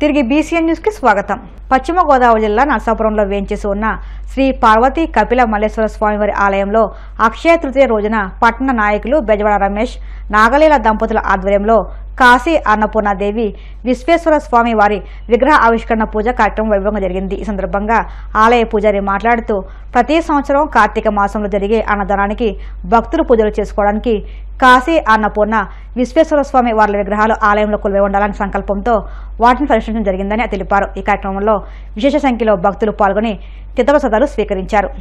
తిరిగి బీసీఎన్ న్యూస్కి స్వాగతం. పశ్చిమ గోదావరి జిల్లా నరసాపురంలో వేంచేసి ఉన్న శ్రీ పార్వతీ కపిల మల్లేశ్వర స్వామివారి ఆలయంలో అక్షయ తృతీయ రోజున పట్టణ నాయకులు బెజవాడ రమేష్, నాగలీల దంపతుల ఆధ్వర్యంలో కాశీ అన్నపూర్ణాదేవి విశ్వేశ్వర స్వామి వారి విగ్రహ ఆవిష్కరణ పూజ కార్యక్రమం వైభవంగా జరిగింది. ఈ సందర్భంగా ఆలయ పూజారి మాట్లాడుతూ ప్రతి సంవత్సరం కార్తీక మాసంలో జరిగే అన్నదానానికి భక్తులు పూజలు చేసుకోవడానికి కాశీ అన్నపూర్ణ విశ్వేశ్వర స్వామి వారి విగ్రహాలు ఆలయంలో కొలువై ఉండాలని సంకల్పంతో వాటిని పరిశీలించడం జరిగిందని తెలిపారు. ఈ కార్యక్రమంలో విశేష సంఖ్యలో భక్తులు పాల్గొని తీర్థప్రసాదాలు స్వీకరించారు.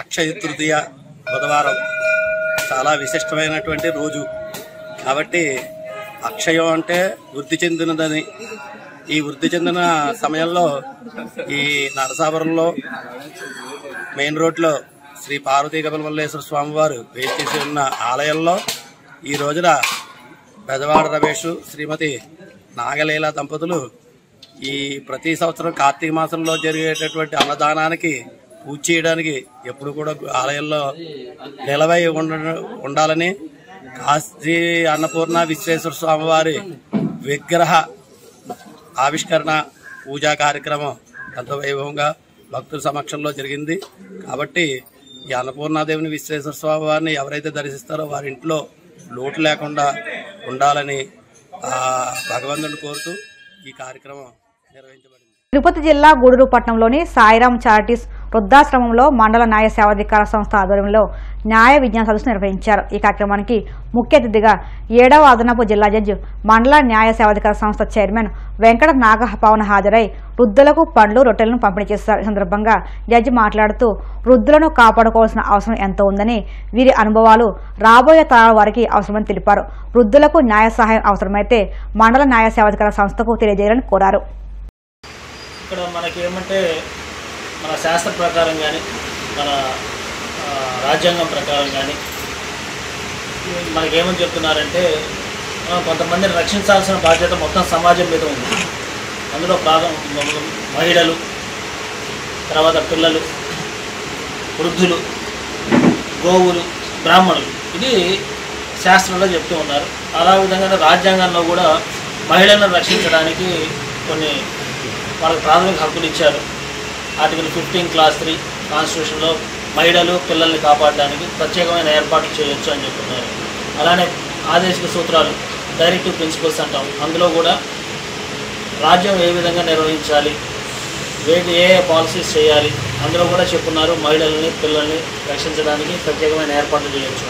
అక్షయ తృతీయ బుధవారం చాలా విశిష్టమైనటువంటి రోజు కాబట్టి అక్షయం అంటే వృద్ధి చెందినదని, ఈ వృద్ధి చెందిన సమయంలో ఈ నరసాపురంలో మెయిన్ రోడ్లో శ్రీ పార్వతీ కపిల మల్లేశ్వర స్వామివారు వేచేసి ఉన్న ఆలయంలో ఈ రోజున బెజవాడ రమేష్, శ్రీమతి నాగలీల దంపతులు ఈ ప్రతి సంవత్సరం కార్తీక మాసంలో జరిగేటటువంటి అన్నదానానికి పూజ చేయడానికి ఎప్పుడు కూడా ఆలయంలో నిలవై ఉండాలని కాశీ అన్నపూర్ణ విశ్వేశ్వర స్వామివారి విగ్రహ ఆవిష్కరణ పూజా కార్యక్రమం ఎంతో వైభవంగా భక్తుల సమక్షంలో జరిగింది. కాబట్టి ఈ అన్నపూర్ణాదేవిని విశ్వేశ్వర స్వామి వారిని ఎవరైతే దర్శిస్తారో వారి ఇంట్లో లోటు లేకుండా ఉండాలని భగవంతుని కోరుతూ ఈ కార్యక్రమం నిర్వహించబడింది. తిరుపతి జిల్లా గూడూరు పట్టణంలోని సాయిరామ్ చారిటీస్ వృద్ధాశ్రమంలో మండల న్యాయ సేవాధికార సంస్థ ఆధ్వర్యంలో న్యాయ విజ్ఞాన సదస్సు నిర్వహించారు. ఈ కార్యక్రమానికి ముఖ్య అతిథిగా 7వ అదనపు జిల్లా జడ్జి, మండల న్యాయ సేవాధికార సంస్థ చైర్మన్ వెంకట నాగపవన్ హాజరై వృద్ధులకు పండ్లు, రొట్టెలను పంపిణీ చేశారు. ఈ సందర్భంగా జడ్జి మాట్లాడుతూ వృద్ధులను కాపాడుకోవాల్సిన అవసరం ఎంతో ఉందని, వీరి అనుభవాలు రాబోయే తరాల వారికి అవసరమని తెలిపారు. వృద్ధులకు న్యాయ సహాయం అవసరమైతే మండల న్యాయ సేవాధికార సంస్థకు తెలియజేయాలని కోరారు. ఇక్కడ మనకి ఏమంటే మన శాస్త్ర ప్రకారం కానీ, మన రాజ్యాంగం ప్రకారం కానీ మనకేమని చెప్తున్నారంటే కొంతమందిని రక్షించాల్సిన బాధ్యత మొత్తం సమాజం మీద ఉంది. అందులో మహిళలు, తర్వాత పిల్లలు, వృద్ధులు, గోవులు, బ్రాహ్మణులు, ఇది శాస్త్రంలో చెప్తూ ఉన్నారు. అలా విధంగానే రాజ్యాంగంలో కూడా మహిళలను రక్షించడానికి కొన్ని వాళ్ళకి ప్రాథమిక హక్కులు ఇచ్చారు. ఆర్టికల్ 15 క్లాస్ 3 కాన్స్టిట్యూషన్లో మహిళలు, పిల్లల్ని కాపాడడానికి ప్రత్యేకమైన ఏర్పాట్లు చేయొచ్చు అని చెప్తున్నారు. అలానే ఆదేశిక సూత్రాలు, డైరెక్టివ్ ప్రిన్సిపల్స్ అంటాం, అందులో కూడా రాజ్యం ఏ విధంగా నిర్వహించాలి, ఏ పాలసీస్ చేయాలి అందులో కూడా చెప్పున్నారు. మహిళల్ని, పిల్లల్ని రక్షించడానికి ప్రత్యేకమైన ఏర్పాట్లు చేయొచ్చు.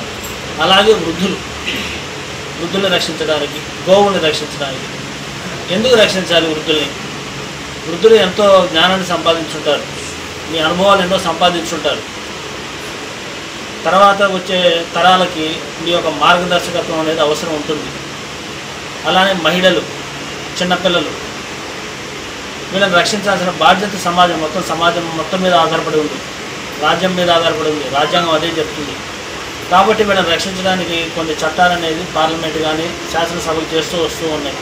అలాగే వృద్ధుల్ని రక్షించడానికి, గోవుల్ని రక్షించడానికి. ఎందుకు రక్షించాలి వృద్ధుల్ని? వృద్ధులు ఎంతో జ్ఞానాన్ని సంపాదించుంటారు, మీ అనుభవాలు ఎన్నో సంపాదించుంటారు. తర్వాత వచ్చే తరాలకి మీ యొక్క మార్గదర్శకత్వం అనేది అవసరం ఉంటుంది. అలానే మహిళలు, చిన్నపిల్లలు, వీళ్ళని రక్షించాల్సిన బాధ్యత సమాజం మొత్తం మీద ఆధారపడి ఉంది, రాజ్యం మీద ఆధారపడి ఉంది. రాజ్యాంగం అదే చెప్తుంది. కాబట్టి వీళ్ళని రక్షించడానికి కొన్ని చట్టాలు అనేది పార్లమెంట్ కానీ శాసనసభలు చేస్తూ వస్తూ ఉన్నాయి.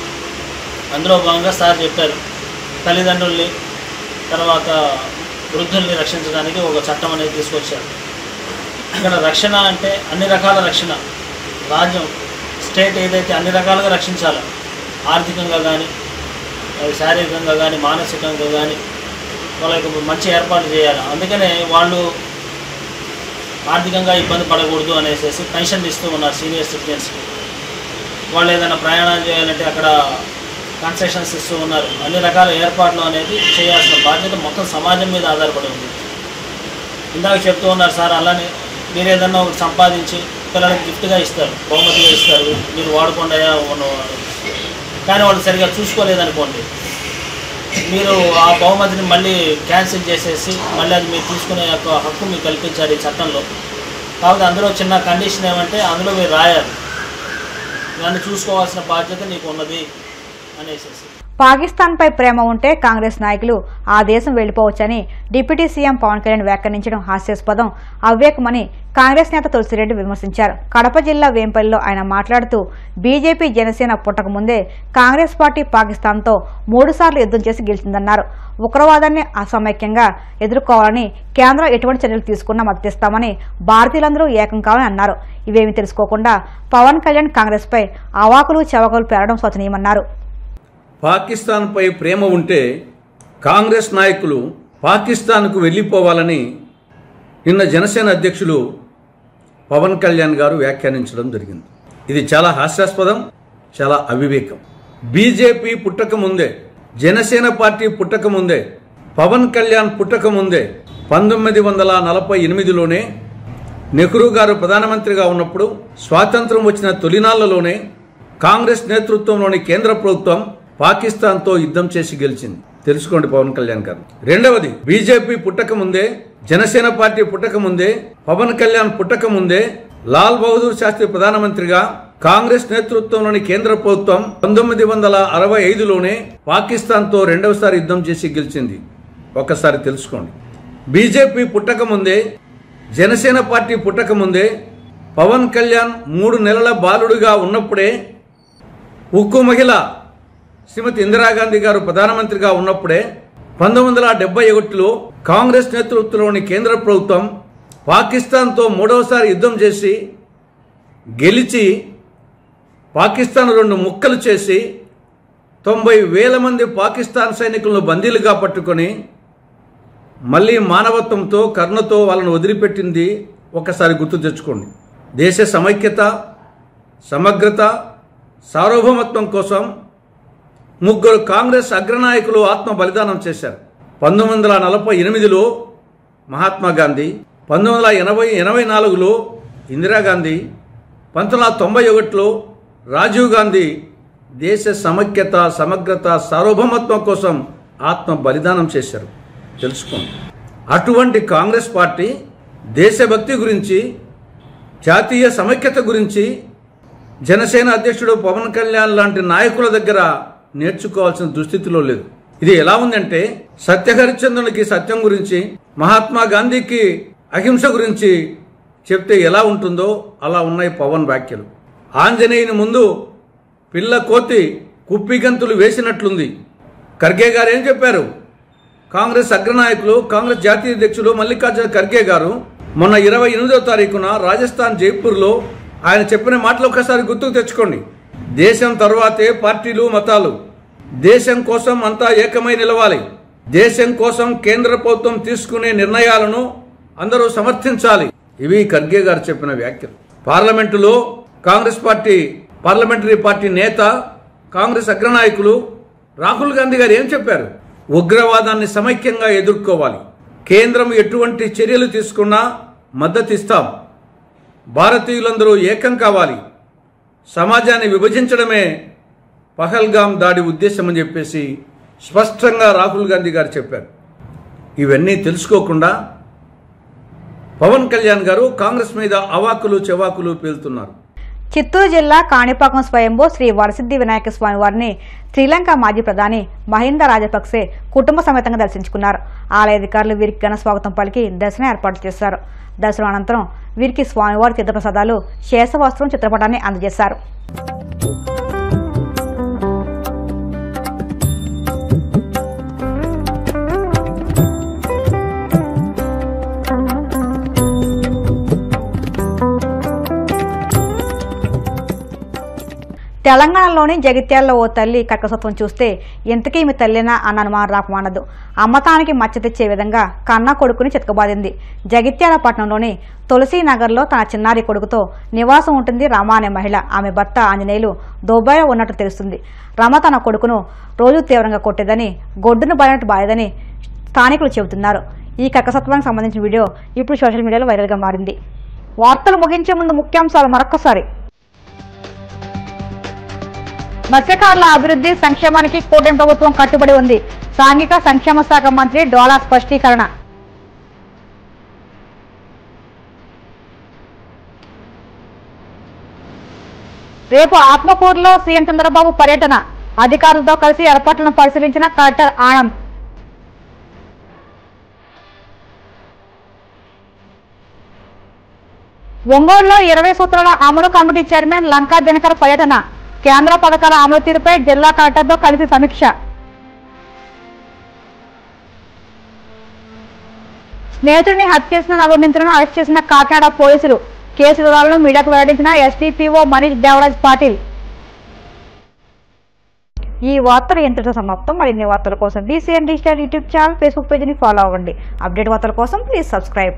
అందులో భాగంగా సార్ చెప్పారు, తల్లిదండ్రుల్ని తర్వాత వృద్ధుల్ని రక్షించడానికి ఒక చట్టం అనేది తీసుకొచ్చారు. ఇక్కడ రక్షణ అంటే అన్ని రకాల రక్షణ, రాజ్యం స్టేట్ ఏదైతే అన్ని రకాలుగా రక్షించాలో, ఆర్థికంగా కానీ, శారీరకంగా కానీ, మానసికంగా కానీ వాళ్ళకి మంచి ఏర్పాటు చేయాలి. అందుకనే వాళ్ళు ఆర్థికంగా ఇబ్బంది పడకూడదు అనేసి పెన్షన్ ఇస్తూ ఉన్నారు సీనియర్ సిటిజన్స్కి. వాళ్ళు ఏదైనా ప్రయాణం చేయాలంటే అక్కడ కన్సెషన్స్ ఇస్తూ ఉన్నారు. అన్ని రకాల ఏర్పాట్లు అనేది చేయాల్సిన బాధ్యత మొత్తం సమాజం మీద ఆధారపడి ఉంది. ఇందాక చెప్తూ ఉన్నారు సార్, అలానే మీరు ఏదన్నా ఒకటి సంపాదించి పిల్లలకి గిఫ్ట్గా ఇస్తారు, బహుమతిగా ఇస్తారు, మీరు వాడుకుంటాయా కానీ వాళ్ళు సరిగా చూసుకోలేదనుకోండి, మీరు ఆ బహుమతిని మళ్ళీ క్యాన్సిల్ చేసేసి మళ్ళీ అది మీరు తీసుకునే యొక్క హక్కు మీకు కల్పించారు ఈ చట్టంలో. కాబట్టి అందులో చిన్న కండిషన్ ఏమంటే అందులో మీరు రాయాలి, దాన్ని చూసుకోవాల్సిన బాధ్యత నీకు ఉన్నది అనేసి. పాకిస్తాన్పై ప్రేమ ఉంటే కాంగ్రెస్ నాయకులు ఆ దేశం వెళ్లిపోవచ్చని డిప్యూటీ సీఎం పవన్ కళ్యాణ్ వ్యాఖ్యానించడం హాస్యాస్పదం, అవ్వేకమని కాంగ్రెస్ నేత తులసిరెడ్డి విమర్శించారు. కడప జిల్లా వేంపల్లిలో ఆయన మాట్లాడుతూ బీజేపీ జనసేన పుట్టకముందే కాంగ్రెస్ పార్టీ పాకిస్తాన్తో 3 సార్లు యుద్ధం చేసి గెలిచిందన్నారు. ఉగ్రవాదాన్ని అసమైక్యంగా ఎదుర్కోవాలని కేంద్రం ఎటువంటి చర్యలు తీసుకున్నా మద్దతిస్తామని, భారతీయులందరూ ఏకం కావాలని అన్నారు. ఇవేమీ తెలుసుకోకుండా పవన్ కళ్యాణ్ కాంగ్రెస్పై అవాకులు చవాకులు పేరడం శోచనీయమన్నారు. పాకిస్తాన్పై ప్రేమ ఉంటే కాంగ్రెస్ నాయకులు పాకిస్తాన్కు వెళ్ళిపోవాలని నిన్న జనసేన అధ్యక్షులు పవన్ కళ్యాణ్ గారు వ్యాఖ్యానించడం జరిగింది. ఇది చాలా హాస్యాస్పదం, చాలా అవివేకం. బీజేపీ పుట్టకముందే, జనసేన పార్టీ పుట్టకముందే, పవన్ కళ్యాణ్ పుట్టకముందే 1948లోనే నెహ్రూ గారు ప్రధానమంత్రిగా ఉన్నప్పుడు స్వాతంత్రం వచ్చిన తొలినాళ్లలోనే కాంగ్రెస్ నేతృత్వంలోని కేంద్ర ప్రభుత్వం పాకిస్తాన్తో యుద్ధం చేసి గెలిచింది. తెలుసుకోండి పవన్ కళ్యాణ్ గారు. రెండవది, బీజేపీ పుట్టకముందే, జనసేన పార్టీ పుట్టకముందే, పవన్ కళ్యాణ్ పుట్టకముందే లాల్ బహదూర్ శాస్త్రి ప్రధానమంత్రిగా కాంగ్రెస్ నేతృత్వంలోని కేంద్ర ప్రభుత్వం 1965లోనే పాకిస్తాన్తో రెండవసారి యుద్ధం చేసి గెలిచింది. ఒక్కసారి తెలుసుకోండి. బీజేపీ పుట్టకముందే, జనసేన పార్టీ పుట్టకముందే, పవన్ కళ్యాణ్ 3 నెలల బాలుడుగా ఉన్నప్పుడే, ఉక్కు మహిళ శ్రీమతి ఇందిరాగాంధీ గారు ప్రధానమంత్రిగా ఉన్నప్పుడే 1971లో కాంగ్రెస్ నేతృత్వంలోని కేంద్ర ప్రభుత్వం పాకిస్తాన్తో 3వసారి యుద్ధం చేసి గెలిచి పాకిస్తాన్ 2 ముక్కలు చేసి 90,000 మంది పాకిస్తాన్ సైనికులను బందీలుగా పట్టుకొని మళ్ళీ మానవత్వంతో కరుణతో వాళ్ళను వదిలిపెట్టింది. ఒకసారి గుర్తు తెచ్చుకోండి. దేశ సమైక్యత, సమగ్రత, సార్వభౌమత్వం కోసం 3 కాంగ్రెస్ అగ్రనాయకులు ఆత్మ బలిదానం చేశారు. 1948లో మహాత్మా గాంధీ, 1984లో ఇందిరాగాంధీ, 1991లో రాజీవ్ గాంధీ దేశ సమైక్యత, సమగ్రత, సార్వభౌమత్వం కోసం ఆత్మ బలిదానం చేశారు. తెలుసుకోండి. అటువంటి కాంగ్రెస్ పార్టీ దేశభక్తి గురించి, జాతీయ సమైక్యత గురించి జనసేన అధ్యక్షుడు పవన్ కళ్యాణ్ లాంటి నాయకుల దగ్గర నేర్చుకోవాల్సిన దుస్థితిలో లేదు. ఇది ఎలా ఉందంటే, సత్యహరిశ్చంద్రునికి సత్యం గురించి, మహాత్మా గాంధీకి అహింస గురించి చెప్తే ఎలా ఉంటుందో అలా ఉన్నాయి పవన్ వ్యాఖ్యలు. ఆంజనేయుని ముందు పిల్ల కోతి కుప్పిగంతులు వేసినట్లుంది. ఖర్గే గారు ఏం చెప్పారు? కాంగ్రెస్ అగ్రనాయకులు, కాంగ్రెస్ జాతీయ అధ్యక్షులు మల్లికార్జున ఖర్గే గారు మొన్న 28వ తారీఖున రాజస్థాన్ జైపూర్లో ఆయన చెప్పిన మాటలు ఒకసారి గుర్తుకు తెచ్చుకోండి. దేశం తర్వాతే పార్టీలు, మతాలు. దేశం కోసం అంతా ఏకమై నిలవాలి. దేశం కోసం కేంద్ర ప్రభుత్వం తీసుకునే నిర్ణయాలను అందరూ సమర్థించాలి. ఇవి ఖర్గే గారు చెప్పిన వ్యాఖ్యలు. పార్లమెంటులో కాంగ్రెస్ పార్టీ పార్లమెంటరీ పార్టీ నేత, కాంగ్రెస్ అగ్రనాయకులు రాహుల్ గాంధీ గారు ఏం చెప్పారు? ఉగ్రవాదాన్ని సమైక్యంగా ఎదుర్కోవాలి. కేంద్రం ఎటువంటి చర్యలు తీసుకున్నా మద్దతిస్తాం. భారతీయులందరూ ఏకం కావాలి. సమాజాన్ని విభజించడమే పహల్గామ్ దాడి ఉద్దేశం అని చెప్పేసి స్పష్టంగా రాహుల్ గాంధీ గారు చెప్పారు. ఇవన్నీ తెలుసుకోకుండా పవన్ కళ్యాణ్ గారు కాంగ్రెస్ మీద అవాకులు చెవాకులు పేలుతున్నారు. చిత్తూరు జిల్లా కాణిపాకం స్వయంభూ శ్రీ వరసిద్ధి వినాయక స్వామి వారిని శ్రీలంక మాజీ ప్రధాని మహింద రాజపక్సే కుటుంబ సమేతంగా దర్శించుకున్నారు. ఆలయ అధికారులు వీరికి ఘన స్వాగతం పలికి దర్శనం ఏర్పాటు చేశారు. దర్శనం అనంతరం వీరికి స్వామివారి తీర్థప్రసాదాలు, శేషవస్త్రం, చిత్రపటాన్ని అందజేశారు. తెలంగాణలోని జగిత్యాలలో ఓ తల్లి కర్కసత్వం చూస్తే ఎంతకీ ఈమె తల్లినా అన్న అనుమానం రాకమానదు. అమ్మతానికి మచ్చ తెచ్చే విధంగా కన్న కొడుకుని చితకబాదింది. జగిత్యాల పట్టణంలోని తులసీనగర్లో తన చిన్నారి కొడుకుతో నివాసం ఉంటుంది రమ అనే మహిళ. ఆమె భర్త ఆంజనేయులు దుబాయ్లో ఉన్నట్టు తెలుస్తుంది. రమ తన కొడుకును రోజు తీవ్రంగా కొట్టేదని, గొడ్డును బాడినట్టు బాధేదని స్థానికులు చెబుతున్నారు. ఈ కర్కసత్వానికి సంబంధించిన వీడియో ఇప్పుడు సోషల్ మీడియాలో వైరల్గా మారింది. వార్తలు ముగించే ముందు ముఖ్యాంశాలు మరొక్కసారి. మత్స్యకారుల అభివృద్ధి సంక్షేమానికి కూటమి ప్రభుత్వం కట్టుబడి ఉంది. సాంఘిక సంక్షేమ శాఖ మంత్రి డోలా స్పష్టీకరణ. రేపు ఆత్మకూరులో సీఎం చంద్రబాబు పర్యటన. అధికారులతో కలిసి ఏర్పాట్లను పరిశీలించిన కలెక్టర్ ఆనంద్. ఒంగోలులో 20 సూత్రాల అమలు కమిటీ చైర్మన్ లంకా దినకర్ పర్యటన. కేంద్ర పథకాల అమలు తీరుపై జిల్లా కలెక్టర్తో కలిసి సమీక్ష. స్నేహితుడిని హత్య చేసిన 4 నిందితులను అరెస్ట్ చేసిన కాకినాడ పోలీసులు. కేసు వివరాలను మీడియాకు వెల్లడించిన ఎస్డిపిఓ మనీష్ దేవరాజ్ పాటిల్. ఈ వార్తలు ఎంతటితో సమాప్తం. మరిన్ని వార్తల కోసం DCN digital YouTube channel, Facebook పేజీని ఫాలో అవ్వండి. అప్డేట్ వార్తల కోసం ప్లీజ్ సబ్స్క్రైబ్.